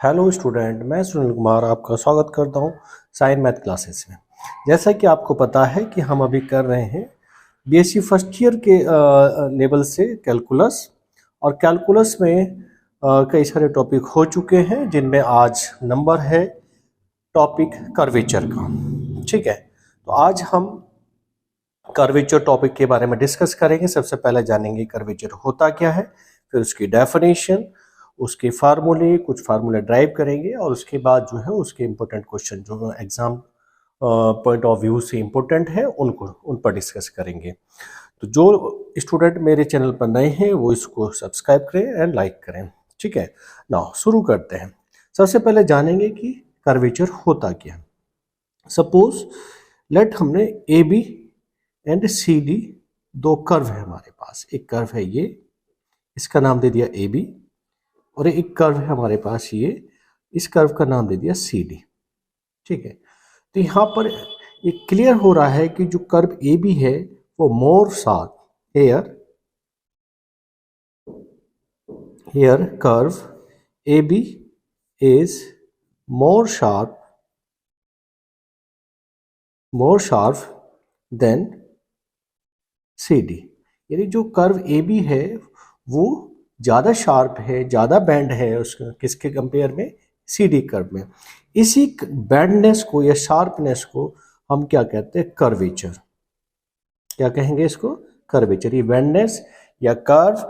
Hello student, मैं सुनील कुमार आपका स्वागत करता हूं साइन मैथ क्लासेस में। जैसा कि आपको पता है कि हम अभी कर रहे हैं बीएससी फर्स्ट ईयर के लेवल से कैलकुलस, और कैलकुलस में कई सारे टॉपिक हो चुके हैं जिनमें आज नंबर है टॉपिक कर्वेचर का। ठीक है, तो आज हम कर्वेचर टॉपिक के बारे में डिस्कस करेंगे। सबसे पहले जानेंगे कर्वेचर होता क्या है, फिर उसकी डेफिनेशन, उसके फार्मूले, कुछ फार्मूले ड्राइव करेंगे, और उसके बाद जो है उसके इंपॉर्टेंट क्वेश्चन जो एग्जाम पॉइंट ऑफ व्यू से इंपॉर्टेंट है उन पर डिस्कस करेंगे। तो जो स्टूडेंट मेरे चैनल पर नए हैं वो इसको सब्सक्राइब करें एंड लाइक करें। ठीक है, नाउ शुरू करते हैं। सबसे पहले जानेंगे कि कर्वेचर होता क्या है। सपोज लेट हमने A B and C D दो कर्व है हमारे पास। एक कर्व है ये, इसका नाम दे दिया ए बी, और एक कर्व है हमारे पास ये, इस कर्व का नाम दे दिया सी डी। ठीक है, तो यहाँ पर ये क्लियर हो रहा है कि जो कर्व ए बी है वो more sharp, here curve A B is more sharp than C D. यानी जो कर्व ए बी है वो ज़्यादा शार्प है, ज़्यादा बैंड है उसके किसके कंपेयर में, सी डी कर्व में। इसी बैंडनेस को या शार्पनेस को हम क्या कहते हैं, कर्वेचर। क्या कहेंगे इसको, कर्वेचर। ये बैंडनेस या कर्व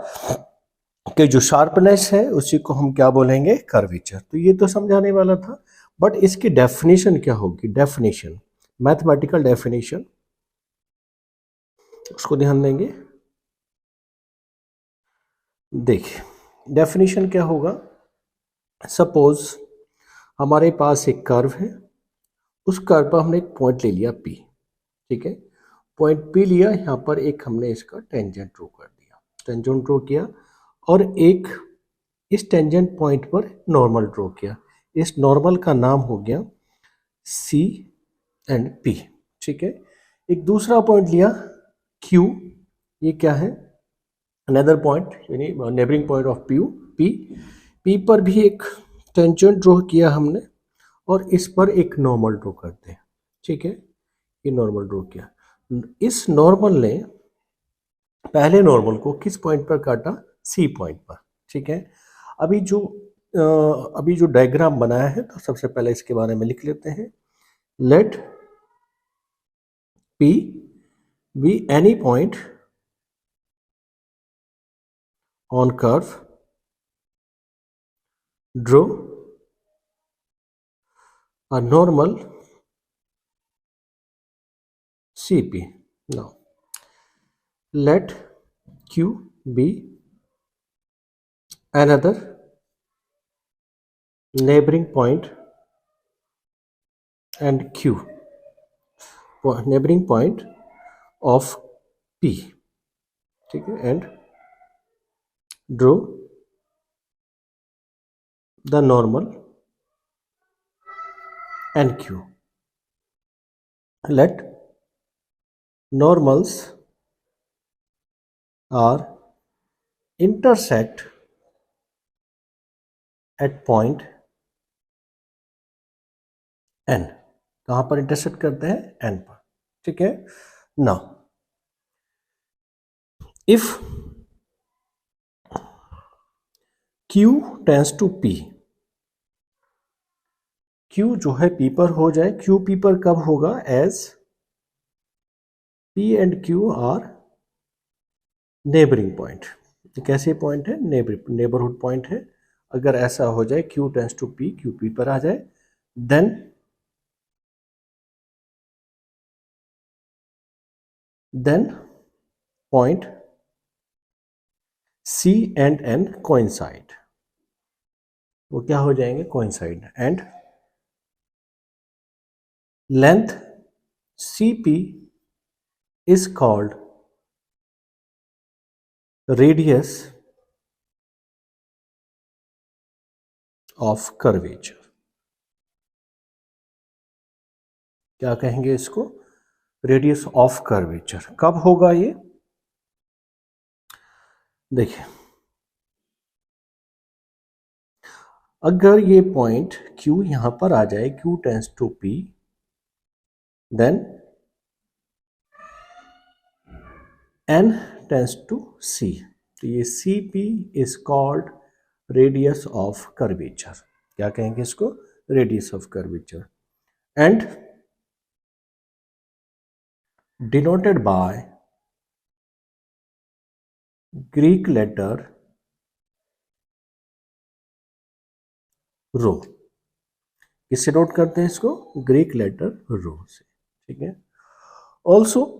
के जो शार्पनेस है उसी को हम क्या बोलेंगे, कर्वेचर। तो ये तो समझाने वाला था, बट इसकी डेफिनेशन क्या होगी, डेफिनेशन, मैथमेटिकल डेफिनेशन, उसको ध्यान देंगे। देखिए डेफिनेशन क्या होगा। सपोज हमारे पास एक कर्व है, उस कर्व पर हमने एक पॉइंट ले लिया P। ठीक है, पॉइंट P लिया, यहाँ पर एक हमने इसका टेंजेंट ड्रॉ कर दिया, टेंजेंट ड्रॉ किया, और एक इस टेंजेंट पॉइंट पर नॉर्मल ड्रॉ किया। इस नॉर्मल का नाम हो गया C एंड P। ठीक है, एक दूसरा पॉइंट लिया Q, ये क्या है, अनदर पॉइंट यानी नेबरिंग पॉइंट ऑफ P पर भी एक टेंजेंट ड्रॉ किया हमने, और इस पर एक नॉर्मल ड्रॉ करते हैं। ठीक है, ये नॉर्मल ड्रॉ किया। इस नॉर्मल ने पहले नॉर्मल को किस पॉइंट पर काटा, सी पॉइंट पर। ठीक है, अभी जो डायग्राम बनाया है तो सबसे पहले इसके बारे में लिख लेते हैं। Let P be any point on curve, draw a normal CP. Now let Q be another neighboring point and Q neighboring point of P. ठीक है, and draw the normal and Q. Let normals are intersect at point N. कहाँ पर intersect करते हैं, N पर। ठीक है, now if Q tends to P, Q जो है P पर हो जाए, Q P पर कब होगा, as P and Q are neighbouring point. कैसे पॉइंट है, नेबरहुड पॉइंट है। अगर ऐसा हो जाए Q tends to P, Q P पर आ जाए, then point C and N coincide. वो क्या हो जाएंगे, coincide. And length CP is called radius of curvature। क्या कहेंगे इसको, रेडियस ऑफ कर्वेचर। कब होगा ये, देखिए अगर ये पॉइंट Q यहाँ पर आ जाए, Q tends to P, then N tends to C, तो ये CP is called radius of curvature. क्या कहेंगे इसको? Radius of curvature. And denoted by Greek letter rho. किससे नोट करते हैं इसको? ग्रीक लेटर रो से। ठीक है। Also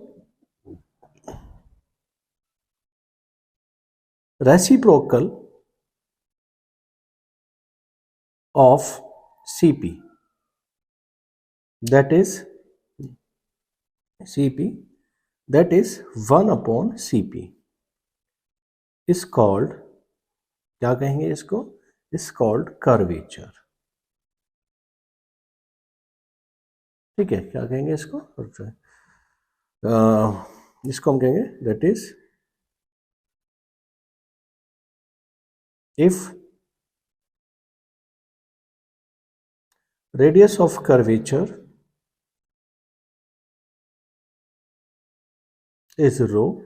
reciprocal of CP, that is CP, that is 1 upon CP is called, क्या कहेंगे इसको? is called curvature। ठीक है, क्या कहेंगे इसको? इसको हम कहेंगे that is if radius of curvature is rho,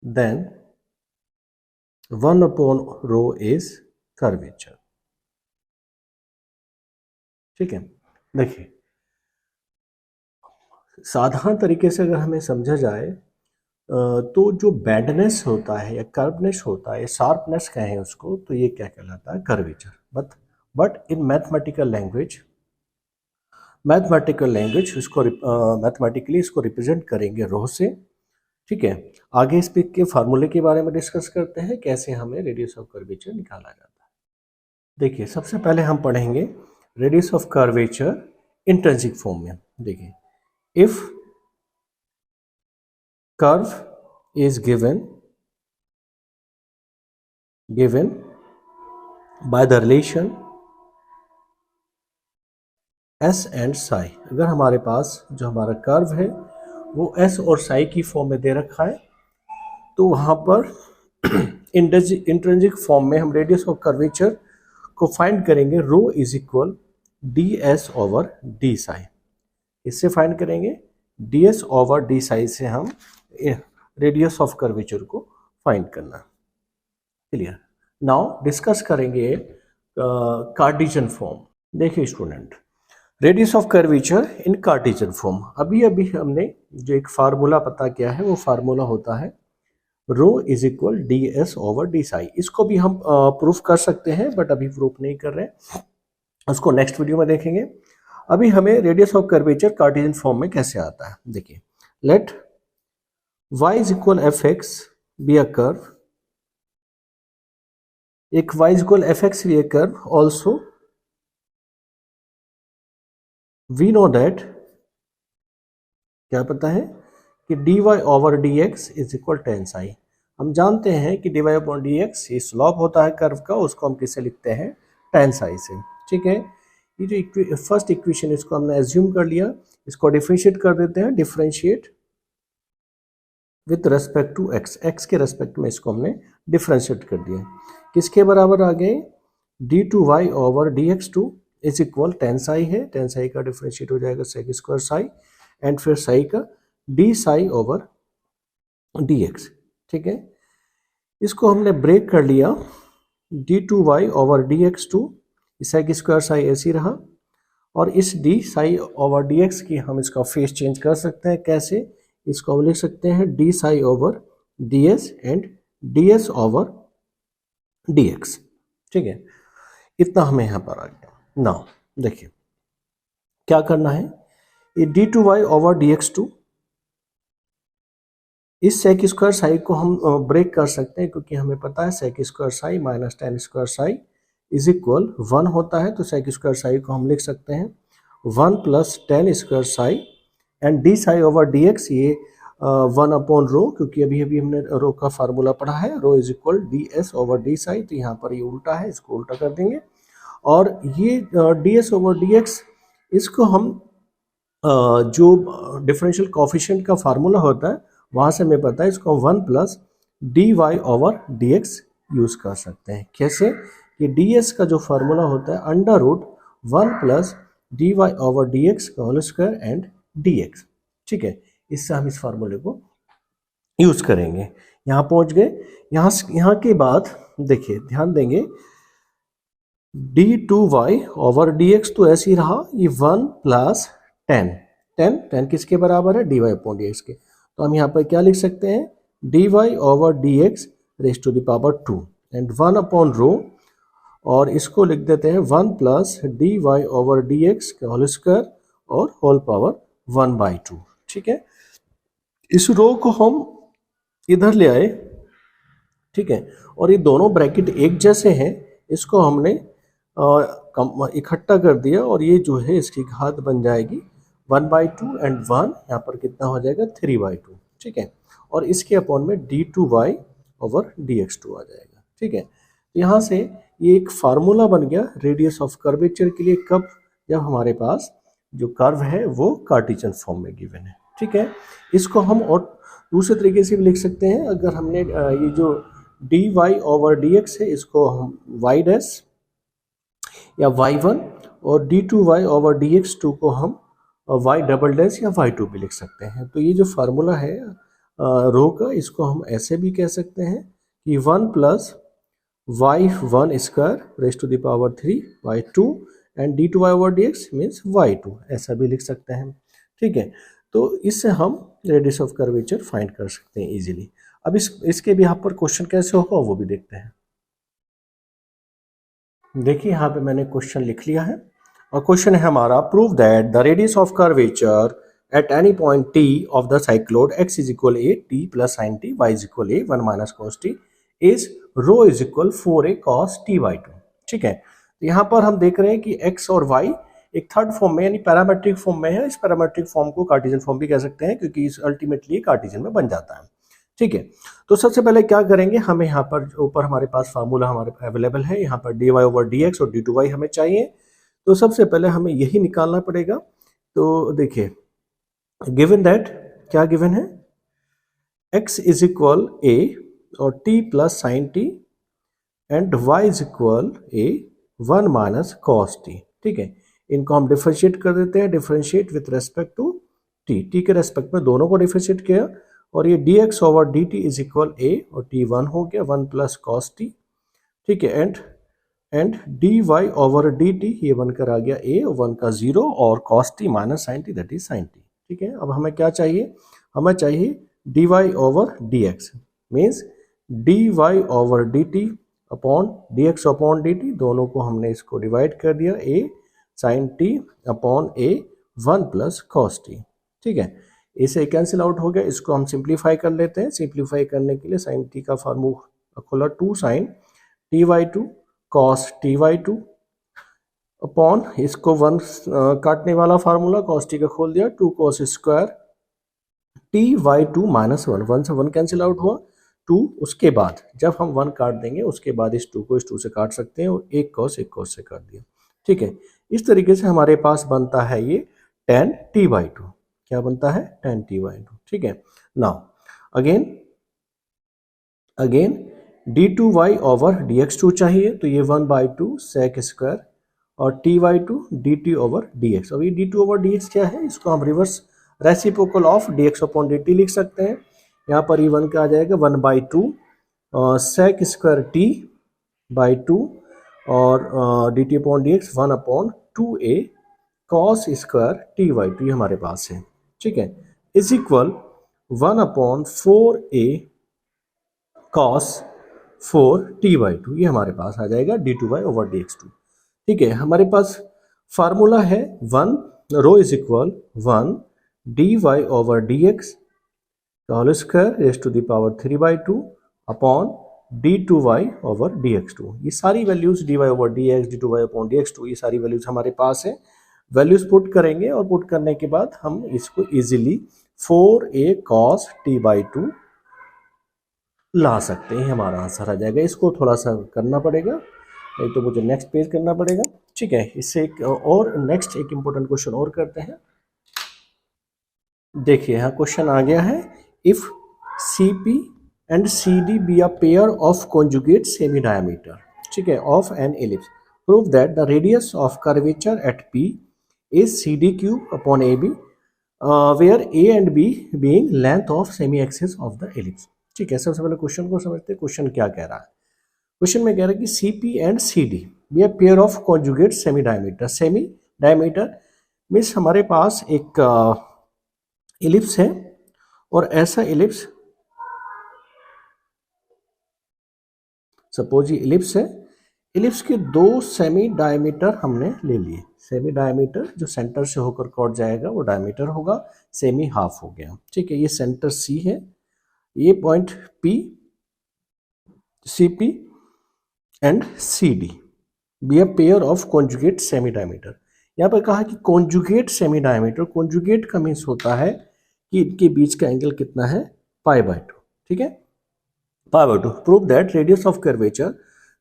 then 1 upon rho is curvature। ठीक है। देखिए, साधारण तरीके से अगर हमें समझा जाए तो जो बैंडनेस होता है या कर्वनेस होता है, शार्पनेस कहें उसको, तो ये क्या कहलाता है? Curvature. But in mathematical language इसको मैथमेटिकली इसको रिप्रेजेंट करेंगे रो से। ठीक है। आगे इस के फार्मूले के बारे में डिस्कस करते हैं, कैसे हमें रेडियस ऑफ कर्वेचर निकाला जाता है। देखिए, सबसे पहले हम पढ़ेंगे radius of curvature intrinsic form में। देखिए, if curve is given by the relation s and psi। अगर हमारे पास जो हमारा कर्व है वो s और psi की फॉर्म में दे रखा है, तो वहाँ पर इंट्रिंसिक फॉर्म में हम रेडियस ऑफ कर्वेचर को फाइंड करेंगे rho is equal ds over d psi। इससे फाइंड करेंगे ds ओवर d psi से हम रेडियस ऑफ कर्वेचर को फाइंड करना। क्लियर। नाउ डिस्कस करेंगे कार्टेशियन फॉर्म। देखिए student, radius of curvature in Cartesian form, अभी हमने जो एक फार्मूला पता किया है वो फार्मूला होता है rho is equal ds over d psi। इसको भी हम प्रूफ कर सकते हैं, बट अभी प्रूफ नहीं कर रहे हैं, उसको नेक्स्ट वीडियो में देखेंगे। अभी हमें radius of curvature Cartesian form में कैसे आता है। देखिए, late y is equal fx be a curve, एक y is equal fx be a curve, also we know that, क्या पता है कि dy over dx is equal tan psi। हम जानते हैं कि dy over dx ये स्लोप होता है कर्व का, उसको हम किससे लिखते हैं? tan psi से। ठीक है। ये जो फर्स्ट इक्वेशन इसको हमने एज्यूम कर लिया, इसको डिफरेंशिएट कर देते हैं। Differentiate with respect to x, x के रेस्पेक्ट में इसको हमने डिफरेंशिएट कर दिया। किसके बराबर आ गए? d2y over dx2 is equal tan psi है, tan psi का डिफरेंशिएट हो जाएगा sec स्क्वायर psi, एंड फिर psi का d psi ओवर dx। ठीक है। इसको हमने ब्रेक कर लिया, d2y over dx2 sec square psi ऐसी रहा, और इस d psi ओवर dx की हम इसका फेस चेंज कर सकते हैं। कैसे? इसको हम लिख सकते हैं d psi over ds and ds over dx। ठीक है, इतना हमें यहाँ पर आ गया। नाउ देखिए क्या करना है, ये d2y ओवर dx2 इस sec स्क्वायर psi को हम ब्रेक कर सकते हैं, क्योंकि हमें पता है sec square psi minus tan square psi is equal 1 होता है। तो sec स्क्वायर psi को हम लिख सकते हैं 1 plus tan square psi and d psi over dx, ये 1 अपॉन रो, क्योंकि अभी हमने रो का फार्मूला पढ़ा है, rho is equal ds over d psi। तो यहाँ पर ये उल्टा है, इसको उल्टा कर देंगे, और ये ds ओवर dx इसको हम जो डिफरेंशियल कोफिशिएंट का फार्मूला होता है वहाँ से हमें पता है, इसको हम 1 plus dy over dx use कर सकते हैं। कैसे? कि ds का जो फार्मूला होता है under root 1 plus dy over dx का होल स्क्वायर एंड dx। ठीक है, इससे हम इस फार्मूले को यूज करेंगे। यहाँ पहुंच गए। यहाँ के बाद देखिए ध्यान देंगे d2y ओवर dx तो ऐसे ही रहा, ये 1 प्लस 10 किसके बराबर है, dy अपॉन dx के। तो हम यहाँ पर क्या लिख सकते हैं, dy over dx raise to the power 2 and 1 upon rho, और इसको लिख देते हैं 1 प्लस dy ओवर dx का होल स्क्वायर और होल पावर 1/2। ठीक है, इस रो को हम इधर ले आए। ठीक है, और ये दोनों ब्रैकेट एक जैसे हैं, इसको हमने इकट्ठा कर दिया और ये जो है इसकी घात बन जाएगी 1/2 एंड 1 यहाँ पर कितना हो जाएगा 3/2। ठीक है, और इसके अपॉन में d2y ओवर dx2 आ जाएगा। ठीक है, तो यहाँ से ये एक फार्मूला बन गया रेडियस ऑफ कर्वेचर के लिए, कब, जब हमारे पास जो कर्व है वो कार्टेशियन फॉर्म में गिवन है। ठीक है, इसको हम और दूसरे तरीके से भी लिख सकते हैं। अगर हमने ये जो dy ओवर dx है इसको हम y डैश या y1 और d2y ओवर dx2 को हम y डबल डैश या y2 भी लिख सकते हैं। तो ये जो फार्मूला है रो का, इसको हम ऐसे भी कह सकते हैं कि 1 plus y1 square raise to the power 3/2 and d2y over dx means y2, ऐसा भी लिख सकते हैं। ठीक है, तो इससे हम रेडियस ऑफ कर्वेचर फाइंड कर सकते हैं इजीली। अब इसके भी यहाँ पर क्वेश्चन कैसे होगा वो भी देखते हैं। देखिए यहाँ पे मैंने क्वेश्चन लिख लिया है और क्वेश्चन है हमारा, prove that the radius of curvature at any point t of the cycloid x is equal a t plus sin t y is equal a 1 minus cos t is rho is equal 4a cos t/2। ठीक है, तो यहाँ पर हम देख रहे हैं कि x और y एक थर्ड फॉर्म में यानी पैरामेट्रिक फॉर्म में है। इस पैरामेट्रिक फॉर्म को कार्टेशियन फॉर्म भी कह सकते हैं क्योंकि इस अल्टीमेटली कार्टेशियन में बन जाता है। ठीक है, तो सबसे पहले क्या करेंगे, हमें यहाँ पर ऊपर हमारे पास फार्मूला हमारे अवेलेबल है, यहाँ पर dy ओवर dx और d2y हमें चाहिए। तो सबसे पहले हमें यही निकालना पड़ेगा। तो देखिए गिवन दैट, क्या गिवन है, x इज इक्वल a और t plus sign t and y is equal a 1 minus cos t। ठीक है, इनको हम डिफरेंशिएट कर देते हैं, differentiate with respect to t के रेस्पेक्ट में दोनों को डिफरेंशिएट किया, और ये dx over dt is equal a और t 1 हो गया 1 प्लस cos t। ठीक है, एंड dy ओवर dt ये बनकर आ गया a और 1 का 0 और cos t minus sin t that is sin t। ठीक है, अब हमें क्या चाहिए, हमें चाहिए dy over dx means dy over dt upon dx upon dt, दोनों को हमने इसको डिवाइड कर दिया, a sin t upon a 1 plus cos t। ठीक है, इसे कैंसिल आउट हो गया, इसको हम सिंप्लीफाई कर लेते हैं। सिंप्लीफाई करने के लिए sin t का फार्मूला खोला 2 sin t/2 cos t/2 upon इसको 1 काटने वाला फार्मूला cos t का खोल दिया 2 cos स्क्वायर t/2 माइनस 1 से 1 कैंसिल आउट हुआ 2। उसके बाद जब हम 1 काट देंगे उसके बाद इस 2 को इस 2 से काट सकते हैं और एक cos से काट दिया। ठीक है, इस तरीके से हमारे पास बनता है ये tan t/2। क्या बनता है, tan t/2। ठीक है, now again d2y over dx2 चाहिए, तो ये 1/2 sec स्क्वायर और t/2 dt ओवर dx। अब ये d2 ओवर dx क्या है, इसको हम reverse reciprocal of dx upon dt लिख सकते हैं। यहाँ पर ये 1 का आ जाएगा 1/2 sec स्क्वायर t/2 और dt upon dx 1 upon 2a cos square t/2 ये हमारे पास है। ठीक है, is equal 1 upon 4a cos 4t/2 ये हमारे पास आ जाएगा d2y ओवर dx2। ठीक है, हमारे पास फार्मूला है 1 rho is equal 1 dy over dx का whole square raise to the power 3/2 upon d2y over dx2। ये सारी values dy over dx d2y upon dx2 ये सारी वैल्यूज हमारे पास है। वैल्यूज पुट करेंगे और पुट करने के बाद हम इसको इजीली 4a cos t/2 ला सकते हैं, हमारा आंसर आ जाएगा। इसको थोड़ा सा करना पड़ेगा, नहीं तो मुझे नेक्स्ट पेज करना पड़ेगा। ठीक है, इससे एक और नेक्स्ट एक इंपॉर्टेंट क्वेश्चन और करते हैं। देखिए यहाँ क्वेश्चन आ गया है, if CP and CD be a pair of conjugate semi diameter. ठीक है, of an ellipse, prove that the radius of curvature at P is C D cube upon A B where A and B being length of semi axis of the ellipse. ठीक है, सबसे पहले question को समझते हैं। Question क्या कह रहा है? क्वेश्चन में कह रहा है कि C P and C D be a pair of conjugate semi diameter. Semi diameter means हमारे पास एक एलिप्स है और ऐसा एलिप्स, सपोज ये एलिप्स है, एलिप्स के दो सेमी डायमीटर हमने ले लिए। सेमी डायमीटर जो सेंटर से होकर कट जाएगा वो डायमीटर होगा, सेमी हाफ हो गया। ठीक है, ये सेंटर सी है, ये point P, C P and C D be a pair of conjugate semi diameter. यहाँ पर कहा कि कॉन्जुगेट सेमी डायमीटर, कॉन्जुगेट का मीन्स होता है कि इनके बीच का एंगल कितना है, पाई बाय 2। ठीक है, pi by 2। Prove that radius of curvature,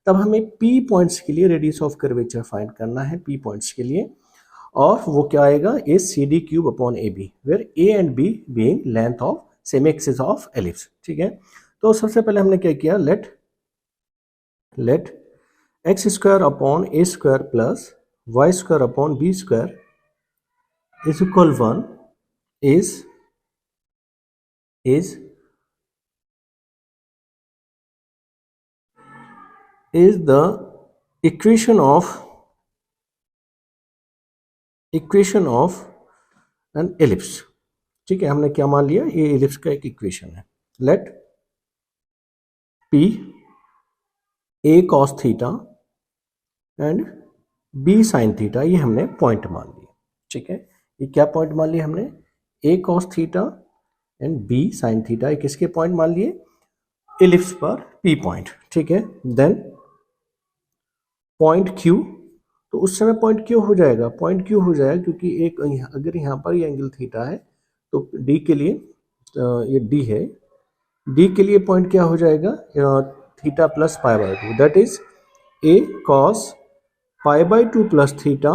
तब हमें पी पॉइंट्स के लिए रेडियस ऑफ कर्वेचर फाइंड करना है, पी पॉइंट्स के लिए, और वो क्या आएगा, A C D cube upon A B where A and B being length of semi axis of ellipse. ठीक है, तो सबसे पहले हमने क्या किया, let X square upon A square plus Y square upon B square is equal 1 is the equation of an ellipse। ठीक है, हमने क्या मान लिया, ये एलिप्स का एक इक्वेशन है। Let P A cos theta and B sin theta, ये हमने पॉइंट मान लिया। ठीक है, ये क्या पॉइंट मान लिया हमने, A cos theta and B sin theta, ये किसके पॉइंट मान लिए, एलिप्स पर P पॉइंट। ठीक है, देन पॉइंट Q, तो उस समय पॉइंट Q हो जाएगा, पॉइंट Q हो जाएगा क्योंकि एक अगर यहाँ पर ये एंगल थीटा है तो D के लिए ये D है, D के लिए पॉइंट क्या हो जाएगा, theta plus pi by 2, that is A cos pi by 2 plus theta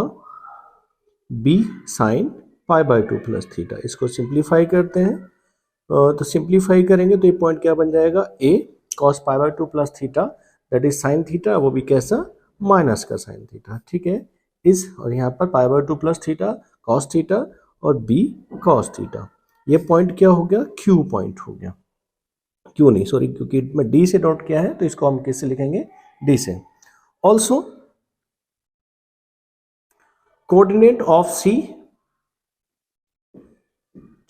B sin pi by 2 plus theta. इसको सिंप्लीफाई करते हैं, तो सिंप्लीफाई करेंगे तो ये पॉइंट क्या बन जाएगा, A cos pi by 2 plus theta that is sine theta, वो भी कैसा, माइनस का साइन थीटा। ठीक है, इस और यहाँ पर pi by 2 plus theta cos theta और बी कॉस थीटा, ये पॉइंट क्या हो गया, क्यू पॉइंट हो गया। क्यू नहीं, सॉरी, क्योंकि मैं डी से डॉट किया है तो इसको हम किससे लिखेंगे, डी से। ऑल्सो कोऑर्डिनेट ऑफ सी,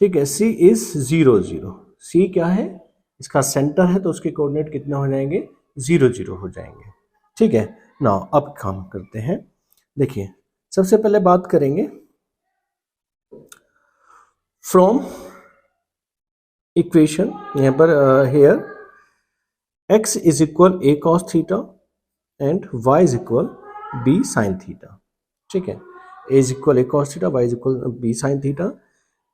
ठीक है, सी इज 0 0, सी क्या है, इसका सेंटर है तो उसके कोऑर्डिनेट कितने हो जाएंगे, 0 0 हो जाएंगे। ठीक है, नाउ अब काम करते हैं। देखिए, सबसे पहले बात करेंगे फ्रॉम इक्वेशन, यहाँ पर here x is equal a cos theta and y is equal b sin theta. ठीक है, a is equal a cos theta, y is equal b sin theta,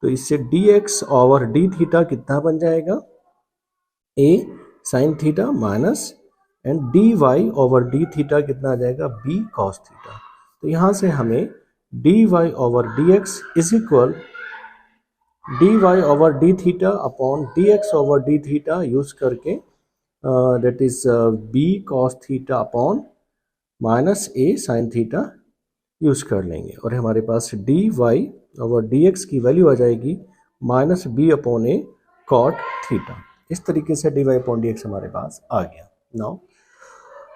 तो इससे dx ओवर d थीटा कितना बन जाएगा, a sin theta minus and D Y over D theta कितना आ जाएगा, बी कॉस थीटा। तो यहाँ से हमें D Y over D X is equal D Y over D theta upon D X over D theta use करके that is B cos theta upon minus A sine theta use कर लेंगे, और हमारे पास D Y over D X की value आ जाएगी minus B upon A cot theta. इस तरीके से D Y upon D X हमारे पास आ गया। नाउ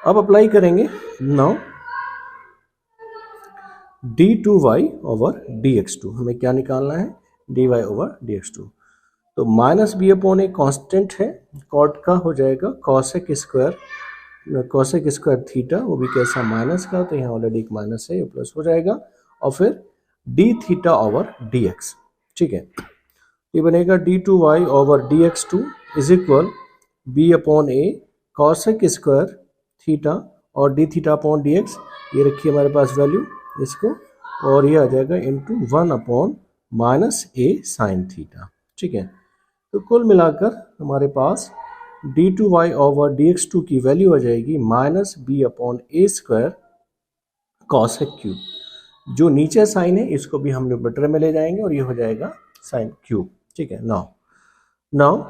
अब अप्लाई करेंगे, नाउ d2y ओवर dx2, हमें क्या निकालना है, dy ओवर dx2। तो minus B upon A constant है, कॉट का हो जाएगा कॉसेक स्क्वायर थीटा, वो भी कैसा, माइनस का, तो यहाँ ऑलरेडी एक माइनस है, ये प्लस हो जाएगा, और फिर D theta over D X. ठीक है, ये बनेगा d2y over dx2 is equal B upon A cosec square theta और D theta upon D X, ये रखिए हमारे पास वैल्यू इसको, और ये आ जाएगा into 1 upon minus A sine theta. ठीक है, तो कुल मिलाकर हमारे पास d2y ओवर dx2 की वैल्यू आ जाएगी minus B upon A square cosec cube. जो नीचे साइन है इसको भी हम न्यूमरेटर में ले जाएंगे और ये हो जाएगा साइन क्यूब। ठीक है, now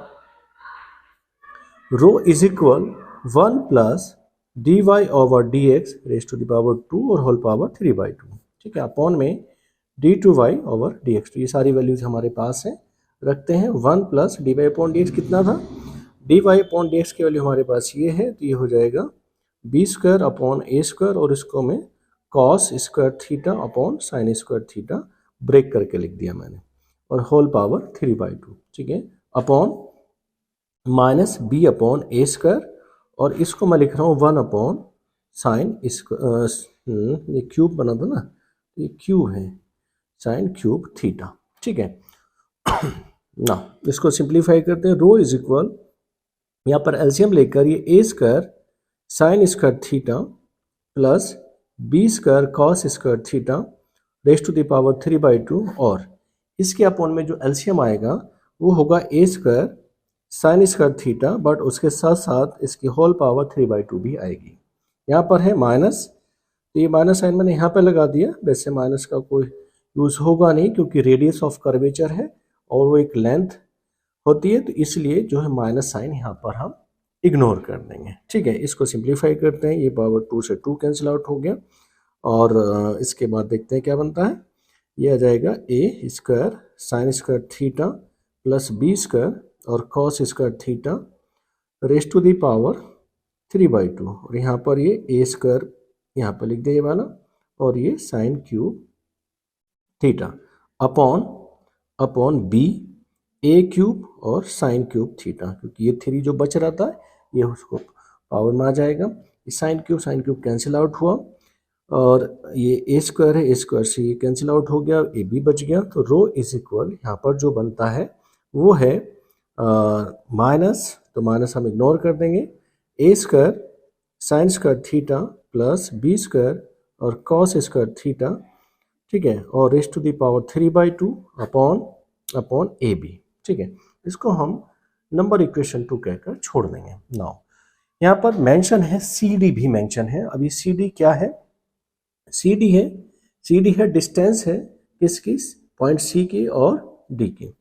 rho is equal 1 plus D Y over D X raise to the power 2 और होल पावर 3/2, ठीक है, अपॉन में D two Y over D X. तो ये सारी वैल्यूज हमारे पास हैं, रखते हैं। 1 plus D Y upon D X कितना था, D Y upon D X की वैल्यू हमारे पास ये है, तो ये हो जाएगा B square upon A square, और इसको मैं cos square theta upon sine square theta break करके लिख दिया मैंने, और होल पावर 3/2, ठीक है, upon minus B upon A square, और इसको मैं लिख रहा हूँ 1 अपॉन साइन ये क्यूब बना था ना, ये क्यूब है साइन क्यूब थीटा, ठीक है। ना इसको सिंप्लीफाई करते हैं, रो इज इक्वल, यहाँ पर एलसीएम लेकर ये A square sine square theta plus B square cos square theta raise to the power 3/2, और इसके अपॉन में जो एलसीएम आएगा वो होगा A square sine square theta, but उसके साथ साथ इसकी होल पावर 3/2 भी आएगी। यहाँ पर है माइनस, तो ये माइनस साइन मैंने यहाँ पे लगा दिया, वैसे माइनस का कोई यूज़ होगा नहीं क्योंकि रेडियस ऑफ कर्वेचर है और वो एक लेंथ होती है, तो इसलिए जो है माइनस साइन यहाँ पर हम इग्नोर कर देंगे, ठीक है। इसको सिंप्लीफाई करते हैं, ये पावर 2 से 2 कैंसिल आउट हो गया, और इसके बाद देखते हैं क्या बनता है। ये आ जाएगा A square sine square theta plus B square और cos square theta raise to the power 3/2, और यहाँ पर ये ए स्क्वायर यहाँ पर लिख दिया ये वाला, और ये sine cube theta upon B A cube और साइन क्यूब थीटा, क्योंकि ये 3 जो बच रहा था ये उसको पावर में आ जाएगा। साइन क्यूब कैंसिल आउट हुआ, और ये ए स्क्वायर है, ए स्क्वायर से ये कैंसिल आउट हो गया, ए बी बच गया, तो रो इज इक्वल यहाँ पर जो बनता है वो है माइनस, तो माइनस हम इग्नोर कर देंगे, A square sine square theta plus B square और कॉस स्क्वायर थीटा, ठीक है, और raise to the power 3/2 upon A B, ठीक है। इसको हम नंबर इक्वेशन 2 कहकर छोड़ देंगे। नाउ यहाँ पर मेंशन है सी डी भी मेंशन है। अभी सी डी क्या है, सी डी है डिस्टेंस है किसकी, पॉइंट सी की और डी की।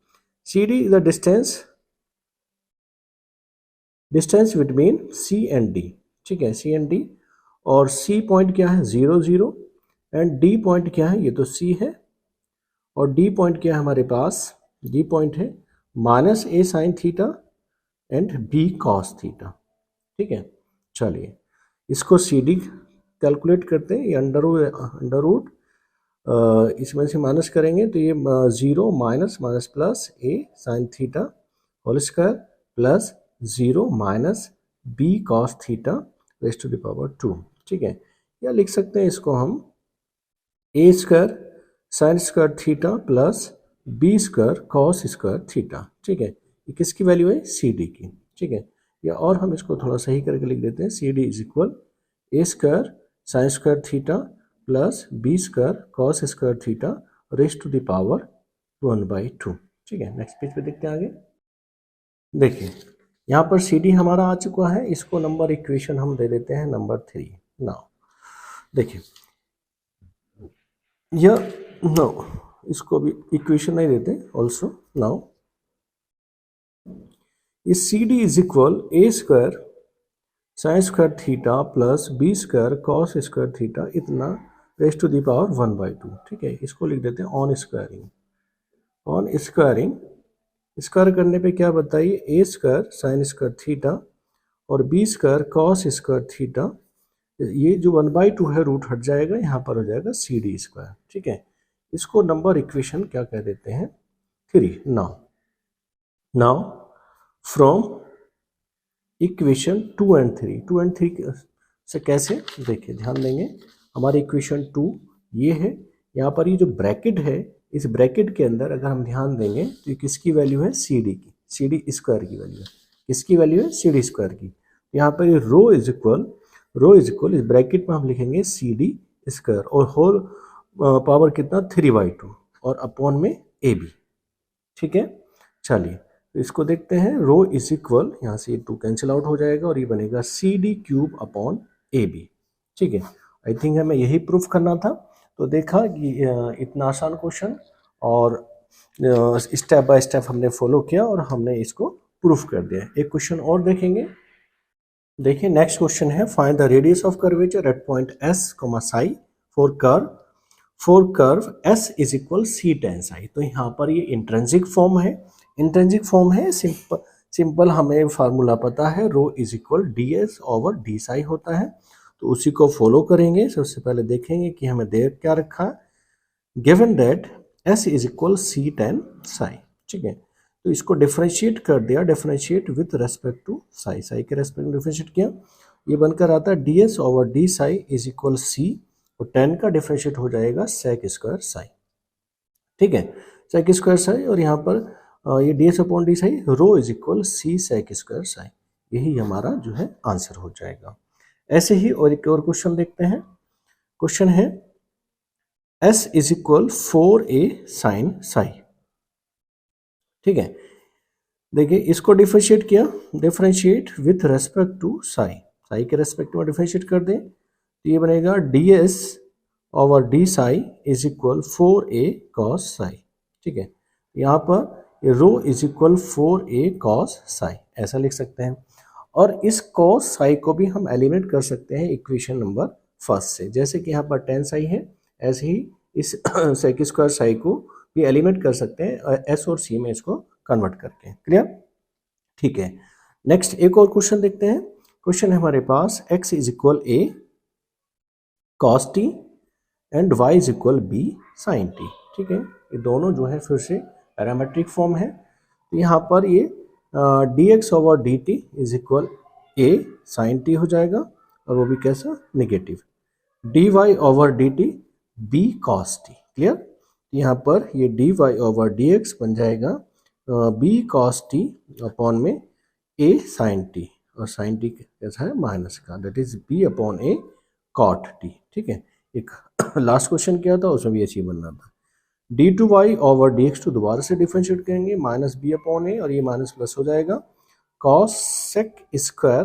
C D is the distance between C and D, ठीक है, सी एंड डी, और सी पॉइंट क्या है 0 0, एंड डी पॉइंट क्या है, ये तो सी है, और डी पॉइंट क्या है हमारे पास, डी पॉइंट है minus A sine theta and B cos theta, ठीक है। चलिए इसको सी डी कैलकुलेट करते हैं, ये अंडर रूट इसमें से माइनस करेंगे तो ये 0 minus plus A sine theta whole square plus 0 minus B cos theta raise to the power 2, ठीक है। या लिख सकते हैं इसको हम A square sine square theta plus B square cos square theta, ठीक है। ये किसकी वैल्यू है, सी डी की, ठीक है। या और हम इसको थोड़ा सही करके लिख देते हैं, C D is equal A square sine square theta plus B square cos square theta raise to the power 1/2, ठीक है। नेक्स्ट पेज पे देखते हैं आगे। देखिए यहाँ पर सी डी हमारा आ चुका है, इसको नंबर इक्वेशन हम दे देते हैं नंबर 3। नाउ देखिए यह नो इसको भी इक्वेशन नहीं देते ऑल्सो। नाउ ये C D is equal A square sine square theta plus B square cos square theta इतना रेस टू दी पावर 1/2, ठीक है। इसको लिख देते हैं ऑन स्क्वायरिंग स्क्वायर करने पे क्या बताइए, A square sine square theta और B square cos square theta, ये जो 1/2 है रूट हट जाएगा, यहाँ पर हो जाएगा सी डी स्क्वायर, ठीक है। इसको नंबर इक्वेशन क्या कह देते हैं 3। नाउ फ्रॉम इक्वेशन 2 एंड 3 से कैसे, देखिए ध्यान देंगे, हमारी इक्वेशन 2 ये है, यहाँ पर ये जो ब्रैकेट है इस ब्रैकेट के अंदर अगर हम ध्यान देंगे तो ये किसकी वैल्यू है, सी डी की, सी डी स्क्वायर की वैल्यू है, किसकी वैल्यू है, सी डी स्क्वायर की। यहाँ पर ये रो इज इक्वल इस ब्रैकेट में हम लिखेंगे सी डी स्क्वायर और होल पावर कितना 3/2 और अपॉन में ए बी, ठीक है। चलिए तो इसको देखते हैं, रो इज इक्वल, यहाँ से ये 2 कैंसिल आउट हो जाएगा और ये बनेगा C D cube upon A B, ठीक है। आई थिंक हमें यही प्रूफ करना था, तो देखा कि इतना आसान क्वेश्चन और स्टेप बाय स्टेप हमने फॉलो किया और हमने इसको प्रूफ कर दिया। एक क्वेश्चन और देखेंगे। देखिए नेक्स्ट क्वेश्चन है, find the radius of curvature at point S comma psi for curve S is equal C tan psi. तो यहाँ पर ये इंट्रिंसिक फॉर्म है, सिंपल हमें फार्मूला पता है, rho is equal D S over D psi होता है, तो उसी को फॉलो करेंगे। सबसे पहले देखेंगे कि हमें दे क्या रखा है, given that S is equal C tan psi, ठीक है। तो इसको डिफरेंशिएट कर दिया, differentiate with respect to psi, psi के रेस्पेक्ट में डिफरेंशिएट किया, ये बनकर आता है D S over D psi is equal C, और 10 का डिफरेंशिएट हो जाएगा सेक स्क्वायर साई, ठीक है, सेक स्क्वायर साई। और यहाँ पर ये D S upon D psi, rho is equal C sec square psi, यही हमारा जो है आंसर हो जाएगा। ऐसे ही और एक और क्वेश्चन देखते हैं। क्वेश्चन है S is equal 4a sine psi, ठीक है। देखिए इसको डिफरेंशिएट किया, differentiate with respect to psi, psi के रेस्पेक्ट में डिफरेंशिएट कर दें, तो ये बनेगा ds over D psi is equal 4a cos psi, ठीक है। यहाँ पर rho is equal 4a cos psi ऐसा लिख सकते हैं, और इस cos साई को भी हम एलिमिनेट कर सकते हैं इक्वेशन नंबर फर्स्ट से, जैसे कि यहाँ पर tan साई है, ऐसे ही इस सेक स्क्वायर साई को भी एलिमिनेट कर सकते हैं एस और सी में इसको कन्वर्ट करके। क्लियर, ठीक है। नेक्स्ट एक और क्वेश्चन देखते हैं। क्वेश्चन है हमारे पास x is equal a cos t and y is equal b sin t, ठीक है। ये दोनों जो है फिर से पैरामेट्रिक फॉर्म है, तो यहाँ पर ये dx over dt is equal a sin t हो जाएगा, और वो भी कैसा, negative, dy over dt b cos t। Clear, यहाँ पर ये dy ओवर dx बन जाएगा b cos t अपॉन में a sin t, और sin t कैसा है, माइनस का, that is b upon a cot t, ठीक है। एक लास्ट क्वेश्चन किया था उसमें भी ऐसे ही बनना था, d2y ओवर dx टू दोबारा से डिफरेंशिएट करेंगे, माइनस b अपॉन a, और ये माइनस प्लस हो जाएगा cos sec square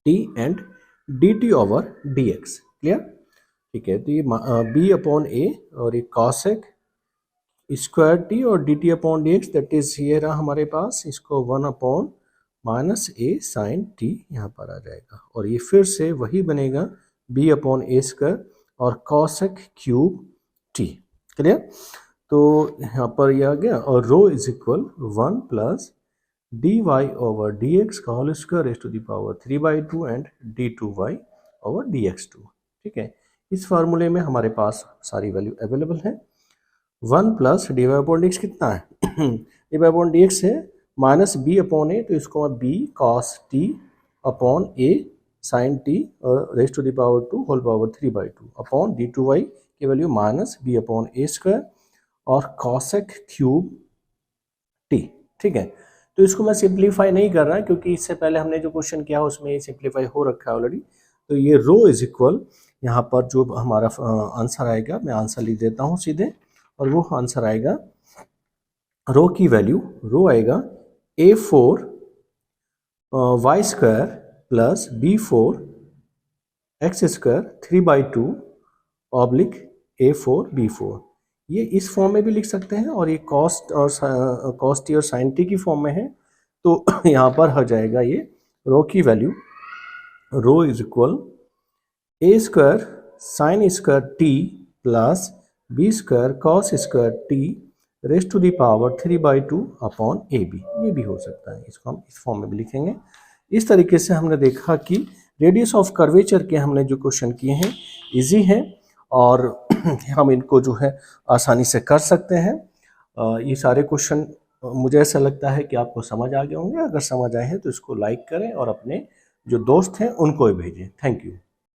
t and dt over dx। Clear, ठीक है। तो ये b अपॉन a और ये cosec स्क्वायर t और dt upon dx, that is ये रहा हमारे पास, इसको 1 upon minus a sine t यहाँ पर आ जाएगा, और ये फिर से वही बनेगा b अपॉन a स्क्वायर और cosec क्यूब t। क्लियर, तो यहाँ पर ये आ गया, और rho is equal 1 plus dy over dx का whole square raise to the power 3/2 and d2y over dx2, ठीक है। इस फार्मूले में हमारे पास सारी वैल्यू अवेलेबल है। 1 plus D Y upon D X कितना है, D Y upon D X है माइनस बी अपॉन ए, तो इसको मैं B cos T upon A sine T और raise to the power 2 whole power 3/2 upon d2y की value minus B upon A square और cosec cube T, ठीक है। तो इसको मैं सिंप्लीफाई नहीं कर रहा क्योंकि इससे पहले हमने जो क्वेश्चन किया उसमें ये सिंप्लीफाई हो रखा है ऑलरेडी। तो ये रो इज इक्वल, यहाँ पर जो हमारा आंसर आएगा, मैं आंसर लिख देता हूँ सीधे, और वो आंसर आएगा, रो की वैल्यू, रो आएगा a4 Y square plus b4 X square 3/2 oblique a4 b4। ये इस फॉर्म में भी लिख सकते हैं, और ये कॉस्ट टी और साइन टी की फॉर्म में है, तो यहाँ पर हो जाएगा ये रो की value, rho is equal A square sine square T plus B square cos square T raise to the power 3/2 upon A B, ये भी हो सकता है, इसको हम इस फॉर्म में भी लिखेंगे। इस तरीके से हमने देखा कि रेडियस ऑफ कर्वेचर के हमने जो क्वेश्चन किए हैं इजी हैं, और हम इनको जो है आसानी से कर सकते हैं। ये सारे क्वेश्चन मुझे ऐसा लगता है कि आपको समझ आ गए होंगे। अगर समझ आए हैं तो इसको लाइक करें और अपने जो दोस्त हैं उनको भी भेजें। Thank you.